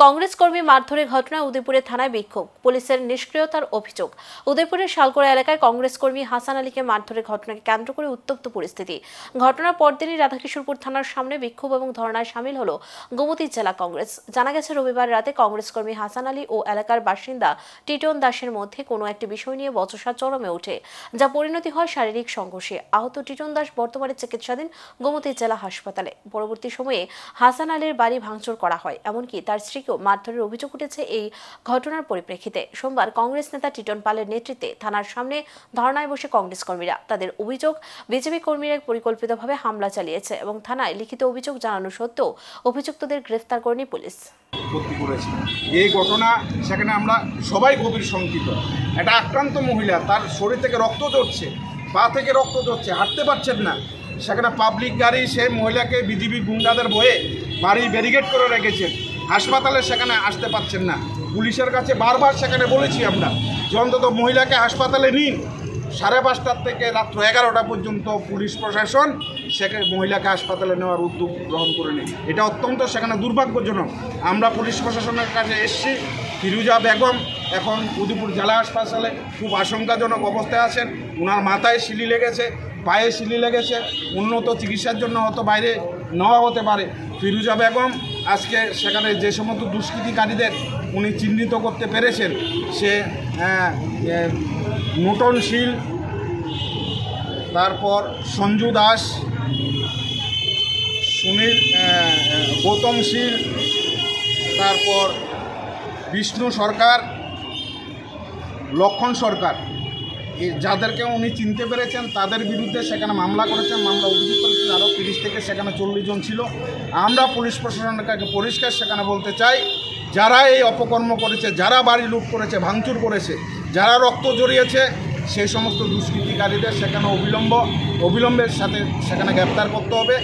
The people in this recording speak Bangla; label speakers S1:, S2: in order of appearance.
S1: কংগ্রেস কর্মী মারধরের ঘটনায় উদয়পুরে থানায় বিক্ষোভ, পুলিশের নিষ্ক্রিয়তার অভিযোগ। উদয়পুরের শালকোড়া এলাকায় কংগ্রেস কর্মী হাসান আলীকে মারধরের ঘটনাকে কেন্দ্র করে উত্তপ্ত পরিস্থিতি। ঘটনার পরদিনই রাধাকিশোরপুর থানার সামনে বিক্ষোভ এবং ধর্নায় সামিল হলো গোমতী জেলা কংগ্রেস। জানা গেছে, রবিবার রাতে কংগ্রেস কর্মী হাসান আলী ও এলাকার বাসিন্দা টিটন দাসের মধ্যে কোনো একটি বিষয় নিয়ে বচসা চরমে ওঠে, যা পরিণতি হয় শারীরিক সংঘর্ষে। আহত টিটন দাস বর্তমানে চিকিৎসাধীন গোমতী জেলা হাসপাতালে। পরবর্তী সময়ে হাসান আলীর বাড়ি ভাঙচুর করা হয়, এমনকি তার স্ত্রীকেও মারধরের অভিযোগ উঠেছে। এই ঘটনার পরিপ্রেক্ষিতে সোমবার কংগ্রেস নেতা টিটন পালের নেতৃত্বে থানার সামনে ধর্নায় বসে কংগ্রেস কর্মীরা। তাদের অভিযোগ, বিজেপি কর্মীরা পরিকল্পিতভাবে হামলা চালিয়েছে এবং থানায় লিখিত অভিযোগ জানানো সত্ত্বেও অভিযুক্তদের গ্রেফতার করেনি পুলিশ।
S2: এই ঘটনা সেখানে আমরা সবাই গভীর শঙ্কিত। একটা আক্রান্ত মহিলা, তার শরীর থেকে রক্ত ঝরছে, পা থেকে রক্ত ঝরছে, হাঁটতে পারছেন না। সেখানে পাবলিক গাড়ি সেই মহিলাকে বিজিবি গুন্ডাদের ভয়ে বাড়ি ব্যারিকেড করে রেখেছেন। হাসপাতালে সেখানে আসতে পারছেন না। পুলিশের কাছে বারবার সেখানে বলেছি আমরা যে অন্তত মহিলাকে হাসপাতালে নিন। 5:30 থেকে রাত্র 11টা পর্যন্ত পুলিশ প্রশাসন সেখানে মহিলাকে হাসপাতালে নেওয়ার উদ্যোগ গ্রহণ করেনি। এটা অত্যন্ত সেখানে দুর্ভাগ্যজনক। আমরা পুলিশ প্রশাসনের কাছে এসেছি। ফিরুজা বেগম এখন উদয়পুর জেলা হাসপাতালে খুব আশঙ্কাজনক অবস্থায় আছেন। ওনার মাথায় সিলি লেগেছে, পায়ে সিলি লেগেছে, উন্নত চিকিৎসার জন্য হয়তো বাইরে নেওয়া হতে পারে। ফিরুজা বেগম আজকে সেখানে যে সমস্ত দুষ্কৃতিকারীদের উনি চিহ্নিত করতে পেরেছেন, সে নূতন শীল, তারপর সঞ্জু দাস, সুনীল, গৌতম শীল, তারপর বিষ্ণু সরকার, লক্ষণ সরকার, যাদেরকে উনি চিনতে পেরেছেন তাদের বিরুদ্ধে সেখানে মামলা করেছেন, মামলা অভিযোগ করেছেন। আরও 30 থেকে সেখানে 40 জন ছিল। আমরা পুলিশ প্রশাসনের কাছে পরিষ্কার সেখানে বলতে চাই, যারা এই অপকর্ম করেছে, যারা বাড়ি লুট করেছে, ভাঙচুর করেছে, যারা রক্ত জড়িয়েছে, সেই সমস্ত দুষ্কৃতিকারীদের সেখানে অবিলম্বের সাথে সেখানে গ্রেপ্তার করতে হবে।